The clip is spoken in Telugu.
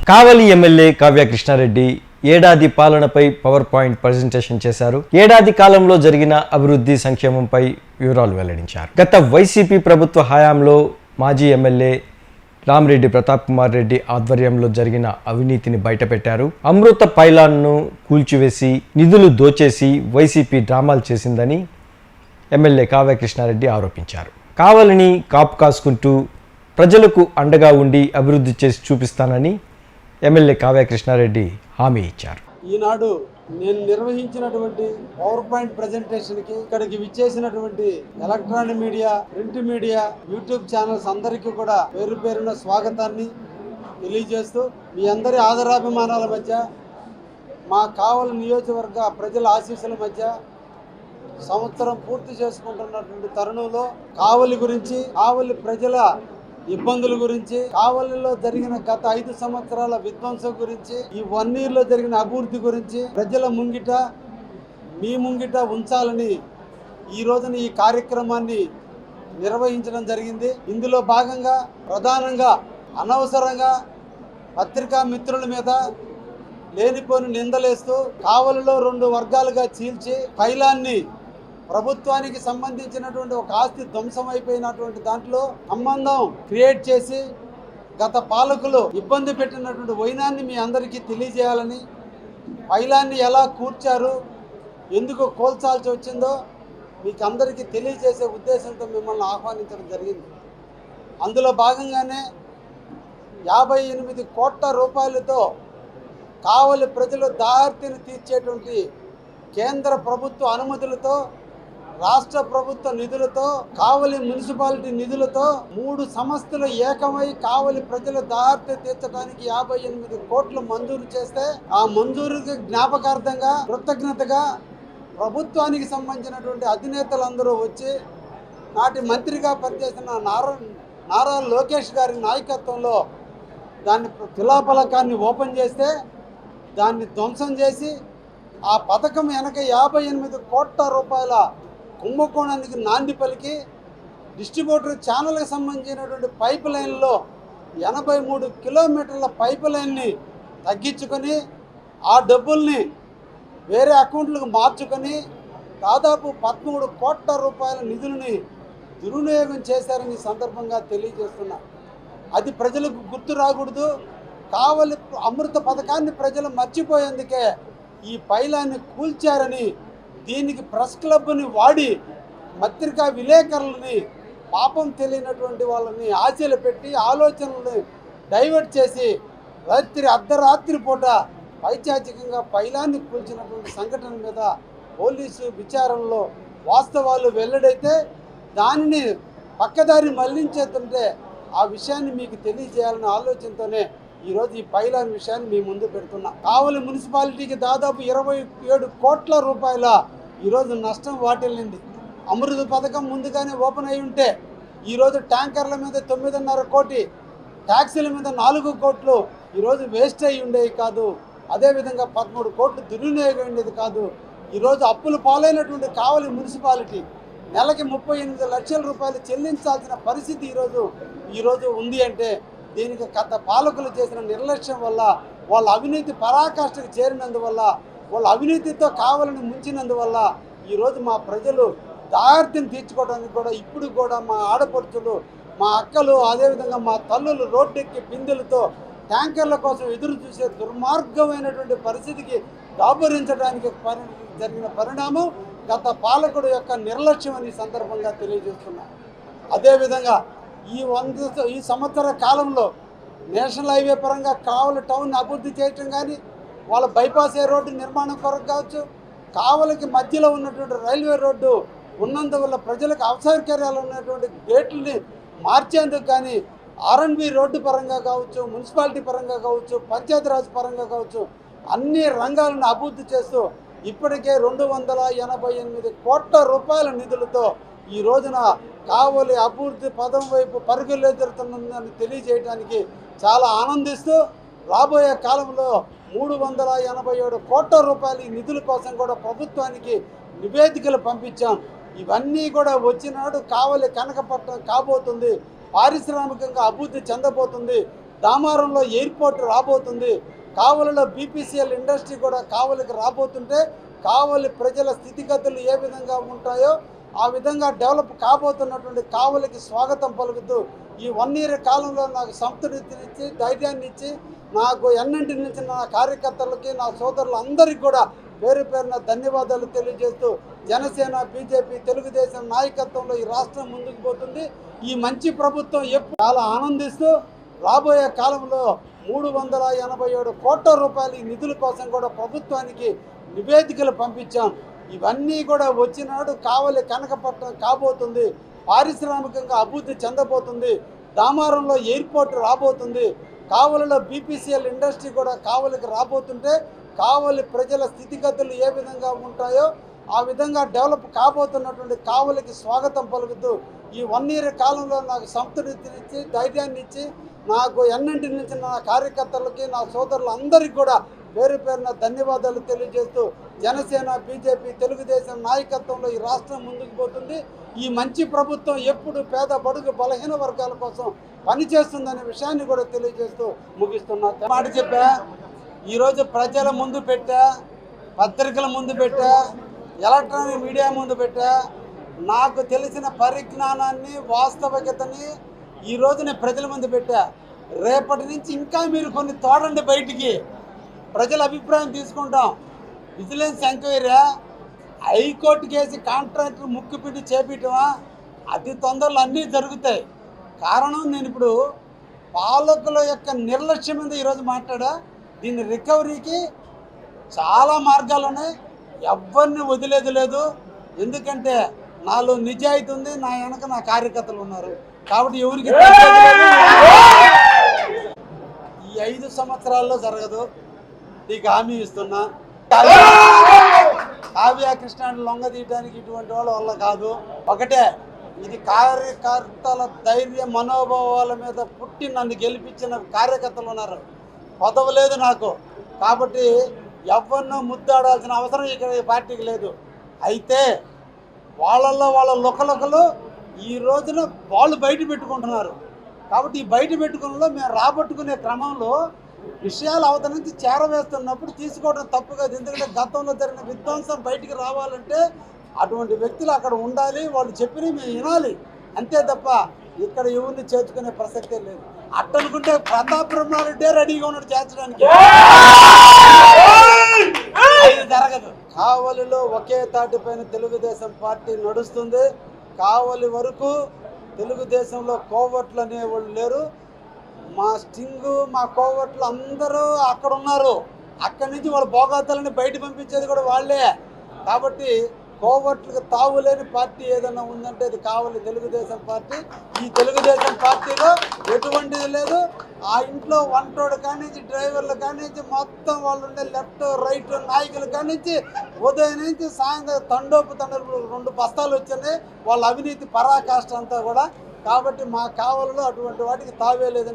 కావలి ఎమ్మెల్యే కావ్య కృష్ణారెడ్డి ఏడాది పాలనపై పవర్ పాయింట్ ప్రజెంటేషన్ చేశారు. ఏడాది కాలంలో జరిగిన అభివృద్ధి సంక్షేమంపై వివరాలు వెల్లడించారు. గత వైసీపీ ప్రభుత్వ హయాంలో మాజీ ఎమ్మెల్యే రామిరెడ్డి ప్రతాప్ కుమార్ రెడ్డి ఆధ్వర్యంలో జరిగిన అవినీతిని బయటపెట్టారు. అమృత పైలాన్ను కూల్చివేసి నిధులు దోచేసి వైసీపీ డ్రామాలు చేసిందని ఎమ్మెల్యే కావ్య కృష్ణారెడ్డి ఆరోపించారు. కావలిని కాపు కాసుకుంటూ ప్రజలకు అండగా ఉండి అభివృద్ధి చేసి చూపిస్తానని ఎమ్మెల్యే కావ్య కృష్ణారెడ్డి హామీ ఇచ్చారు. ఈనాడు నేను నిర్వహించినటువంటి పవర్ పాయింట్ ప్రెజెంటేషన్కి ఇక్కడికి విచ్చేసినటువంటి electronic media, print media, YouTube channels అందరికీ కూడా పేరు పేరున స్వాగతాన్ని తెలియజేస్తూ మీ అందరి ఆదరాభిమానాల మధ్య మా కావలి నియోజకవర్గ ప్రజల ఆశీస్సుల మధ్య సంవత్సరం పూర్తి చేసుకుంటున్నటువంటి తరుణంలో కావలి గురించి, కావలి ప్రజల ఇబ్బందుల గురించి, కావలిలో జరిగిన గత 5 సంవత్సరాల విధ్వంసం గురించి, ఈ 1 yearలో జరిగిన అభివృద్ధి గురించి ప్రజల ముంగిట, మీ ముంగిట ఉంచాలని ఈ రోజున ఈ కార్యక్రమాన్ని నిర్వహించడం జరిగింది. ఇందులో భాగంగా ప్రధానంగా అనవసరంగా పత్రికా మిత్రుల మీద లేనిపోని నిందలేస్తూ కావలిలో 2 వర్గాలుగా చీల్చి పైలాన్ని ప్రభుత్వానికి సంబంధించినటువంటి ఒక ఆస్తి ధ్వంసం అయిపోయినటువంటి దాంట్లో సంబంధం క్రియేట్ చేసి గత పాలకులు ఇబ్బంది పెట్టినటువంటి వైనాన్ని మీ అందరికీ తెలియజేయాలని, పైలాన్ని ఎలా కూర్చారు, ఎందుకు కోల్చాల్సి వచ్చిందో మీకు అందరికీ తెలియజేసే ఉద్దేశంతో మిమ్మల్ని ఆహ్వానించడం జరిగింది. అందులో భాగంగానే 58 కోట్ల రూపాయలతో కావలి ప్రజలు దాహార్తిని తీర్చేటువంటి కేంద్ర ప్రభుత్వ అనుమతులతో, రాష్ట్ర ప్రభుత్వ నిధులతో, కావలి మున్సిపాలిటీ నిధులతో 3 సంస్థలు ఏకమై కావలి ప్రజల దాహార్తి తీర్చడానికి 58 కోట్లు మంజూరు చేస్తే ఆ మంజూరుకి జ్ఞాపకార్థంగా, కృతజ్ఞతగా ప్రభుత్వానికి సంబంధించినటువంటి అధినేతలందరూ వచ్చి నాటి మంత్రిగా పనిచేసిన నారా లోకేష్ గారి నాయకత్వంలో దాన్ని శిలాఫలకాన్ని ఓపెన్ చేస్తే దాన్ని ధ్వంసం చేసి ఆ పథకం వెనక 58 కోట్ల రూపాయల కుంభకోణానికి నాంది పలికి డిస్ట్రిబ్యూటర్ ఛానల్కి సంబంధించినటువంటి పైప్ లైన్లో 83 కిలోమీటర్ల పైప్ లైన్ని తగ్గించుకొని ఆ డబ్బుల్ని వేరే అకౌంట్లకు మార్చుకొని దాదాపు 13 కోట్ల రూపాయల నిధులని దుర్వినియోగం చేశారని సందర్భంగా తెలియజేస్తున్నా. అది ప్రజలకు గుర్తు రాకూడదు. కావలి అమృత పథకాన్ని ప్రజలు మర్చిపోయేందుకే ఈ పైలాన్ని కూల్చారని, దీనికి ప్రెస్ క్లబ్ని వాడి పత్రికా విలేకరులని, పాపం తెలియనటువంటి వాళ్ళని ఆశలు పెట్టి ఆలోచనల్ని డైవర్ట్ చేసి అర్ధరాత్రి పూట పైచాచికంగా పైలాన్ని కూల్చినటువంటి సంఘటన మీద పోలీసు విచారణలో వాస్తవాలు వెల్లడైతే దానిని పక్కదారి మళ్లించేస్తుంటే ఆ విషయాన్ని మీకు తెలియజేయాలనే ఆలోచనతోనే ఈరోజు ఈ పైలాన్ విషయాన్ని మీ ముందు పెడుతున్నా. కావలి మున్సిపాలిటీకి దాదాపు 27 కోట్ల రూపాయల ఈరోజు నష్టం వాటిల్లింది. అమృత పథకం ముందుగానే ఓపెన్ అయి ఉంటే ఈరోజు ట్యాంకర్ల మీద 9.5 కోటి, ట్యాక్సీల మీద 4 కోట్లు ఈరోజు వేస్ట్ అయి ఉండేవి కాదు. అదేవిధంగా 13 కోట్లు దుర్వినియోగం ఉండేది కాదు. ఈరోజు అప్పులు పాలైనటువంటి కావలి మున్సిపాలిటీ నెలకి 38 లక్షల రూపాయలు చెల్లించాల్సిన పరిస్థితి ఈరోజు ఉంది అంటే దీనికి గత పాలకులు చేసిన నిర్లక్ష్యం వల్ల, వాళ్ళ అవినీతి పరాకాష్ఠకు చేరినందువల్ల, వాళ్ళ అవినీతితో కావాలని ముంచినందువల్ల ఈరోజు మా ప్రజలు దాహార్తిని తీర్చుకోవడానికి కూడా ఇప్పుడు కూడా మా ఆడపడుచులు, మా అక్కలు, అదేవిధంగా మా తల్లులు రోడ్డెక్కి బిందెలతో ట్యాంకర్ల కోసం ఎదురు చూసే దుర్మార్గమైనటువంటి పరిస్థితికి దాపురించడానికి జరిగిన పరిణామం గత పాలకుడు యొక్క నిర్లక్ష్యం అని సందర్భంగా తెలియజేస్తున్నా. అదేవిధంగా ఈ సంవత్సర కాలంలో నేషనల్ హైవే పరంగా కావలి టౌన్ అభివృద్ధి చేయటం కానీ, వాళ్ళ బైపాస్ రోడ్డు నిర్మాణం కొరకు కావచ్చు, కావలికి మధ్యలో ఉన్నటువంటి రైల్వే రోడ్డు ఉన్నందువల్ల ప్రజలకు అసౌకర్యాలు ఉన్నటువంటి గేట్లని మార్చేందుకు కానీ, R&B రోడ్డు పరంగా కావచ్చు, మున్సిపాలిటీ పరంగా కావచ్చు, పంచాయతీరాజ్ పరంగా కావచ్చు, అన్ని రంగాలను అభివృద్ధి చేస్తూ ఇప్పటికే 288 కోట్ల రూపాయల నిధులతో ఈ రోజున కావలి అభివృద్ధి పదం వైపు పరుగులెదురుతుందని తెలియజేయడానికి చాలా ఆనందిస్తూ, రాబోయే కాలంలో 387 కోట్ల రూపాయల నిధుల కోసం కూడా ప్రభుత్వానికి నివేదికలు పంపించాం. ఇవన్నీ కూడా వచ్చినాడు కావలి కనకపట్నం కాబోతుంది, పారిశ్రామికంగా అభివృద్ధి చెందబోతుంది. దామారంలో ఎయిర్పోర్ట్ రాబోతుంది, కావలిలో బీపీసీఎల్ ఇండస్ట్రీ కూడా కావలికి రాబోతుంటే కావలి ప్రజల స్థితిగతులు ఏ విధంగా ఉంటాయో ఆ విధంగా డెవలప్ కాబోతున్నటువంటి కావలికి స్వాగతం పలుకుతూ ఈ 1 year కాలంలో నాకు సంతృప్తినిచ్చి ధైర్యాన్ని ఇచ్చి నాకు ఎన్నింటి నుంచి నా కార్యకర్తలకి నా సోదరులందరికీ కూడా పేరు పేరున ధన్యవాదాలు తెలియజేస్తూ జనసేన బీజేపీ తెలుగుదేశం నాయకత్వంలో ఈ రాష్ట్రం ముందుకు పోతుంది. ఈ మంచి ప్రభుత్వం ఎప్పుడు చాలా ఆనందిస్తూ రాబోయే కాలంలో 387 కోట్ల రూపాయల ఈ నిధుల కోసం కూడా ప్రభుత్వానికి నివేదికలు పంపించాం. ఇవన్నీ కూడా వచ్చినాడు కావలి కనకపట్నం కాబోతుంది, పారిశ్రామికంగా అభివృద్ధి చెందబోతుంది, దామారంలో ఎయిర్పోర్ట్ రాబోతుంది, కావలిలో బీపీసీఎల్ ఇండస్ట్రీ కూడా కావలికి రాబోతుంటే కావలి ప్రజల స్థితిగతులు ఏ విధంగా ఉంటాయో ఆ విధంగా డెవలప్ కాబోతున్నటువంటి కావలికి స్వాగతం పలుకుతూ ఈ 1 year కాలంలో నాకు సంతృప్తినిచ్చి ధైర్యాన్ని ఇచ్చి నాకు ఎన్నింటి నుంచి నా కార్యకర్తలకి నా సోదరులందరికీ కూడా పేరు పేరున ధన్యవాదాలు తెలియజేస్తూ జనసేన బీజేపీ తెలుగుదేశం నాయకత్వంలో ఈ రాష్ట్రం ముందుకు పోతుంది. ఈ మంచి ప్రభుత్వం ఎప్పుడు పేద బడుగు బలహీన వర్గాల కోసం పనిచేస్తుందనే విషయాన్ని కూడా తెలియజేస్తూ ముగిస్తున్నా. మాట చెప్పా, ఈరోజు ప్రజల ముందు పెట్టా, పత్రికల ముందు పెట్టా, ఎలక్ట్రానిక్ మీడియా ముందు పెట్టా, నాకు తెలిసిన పరిజ్ఞానాన్ని వాస్తవికతని ఈరోజు నేను ప్రజల ముందు పెట్టా. రేపటి నుంచి ఇంకా మీరు కొన్ని తోడండి, బయటికి ప్రజల అభిప్రాయం తీసుకుంటాం. Vigilance enquiry, high court case contractor ముక్కుపిండి చేపించమా, అతి తొందరలో అన్నీ జరుగుతాయి. కారణం నేను ఇప్పుడు పాలకుల యొక్క నిర్లక్ష్యం మీద ఈరోజు మాట్లాడా. దీని రికవరీకి చాలా మార్గాలు ఉన్నాయి, ఎవరిని వదిలేదు లేదు. ఎందుకంటే నాలో నిజాయితీ ఉంది, నా వెనక నా కార్యకర్తలు ఉన్నారు కాబట్టి ఎవరికి ఈ 5 సంవత్సరాల్లో జరగదు, నీకు హామీ ఇస్తున్నా. కావ్య కృష్ణాన్ని లొంగ తీయడానికి ఇటువంటి వాళ్ళ వల్ల కాదు. ఒకటే, ఇది కార్యకర్తల ధైర్య మనోభావాల మీద పుట్టి నన్ను గెలిపించిన కార్యకర్తలు ఉన్నారు, పదవి లేదు నాకు. కాబట్టి ఎవరినో ముద్దాడాల్సిన అవసరం ఇక్కడ ఈ పార్టీకి లేదు. అయితే వాళ్ళల్లో వాళ్ళ లొకలొకలు ఈ రోజున వాళ్ళు బయట పెట్టుకుంటున్నారు. కాబట్టి ఈ బయట పెట్టుకున్నలో మేము రాబట్టుకునే క్రమంలో విషయాలు అవతల నుంచి చేరవేస్తున్నప్పుడు తీసుకోవడం తప్పు కాదు. ఎందుకంటే గతంలో జరిగిన విధ్వంసం బయటికి రావాలంటే అటువంటి వ్యక్తులు అక్కడ ఉండాలి, వాళ్ళు చెప్పినవి మేము వినాలి, అంతే తప్ప ఇక్కడ ఎవరిని చేర్చుకునే ప్రసక్తే లేదు. అట్టనుకుంటే ప్రతాప్ బ్రహ్మారెడ్డి రెడీగా ఉన్నాడు చేర్చడానికి, ఇది జరగదు. కావలిలో ఒకే తాటిపైన తెలుగుదేశం పార్టీ నడుస్తుంది. కావలి వరకు తెలుగుదేశంలో కోవట్లు అనేవాళ్ళు లేరు. మా స్టింగు మా కోవట్లు అందరూ అక్కడ ఉన్నారు. అక్కడి నుంచి వాళ్ళ భోగాతాలని బయట పంపించేది కూడా వాళ్ళే. కాబట్టి కోవట్లకు తావులేని పార్టీ ఏదైనా ఉందంటే అది కావలి తెలుగుదేశం పార్టీ. ఈ తెలుగుదేశం పార్టీలో ఎటువంటిది లేదు. ఆ ఇంట్లో వంటోడు కానించి డ్రైవర్లు కానించి మొత్తం వాళ్ళు ఉండే లెఫ్ట్ రైట్ నాయకులు కానించి ఉదయం నుంచి సాయంత్రం తండోపు 2 బస్తాలు వచ్చినాయి వాళ్ళ అవినీతి పరాకాష్ట అంతా కూడా. కాబట్టి మా కావలిలో అటువంటి వాటికి తావే లేదని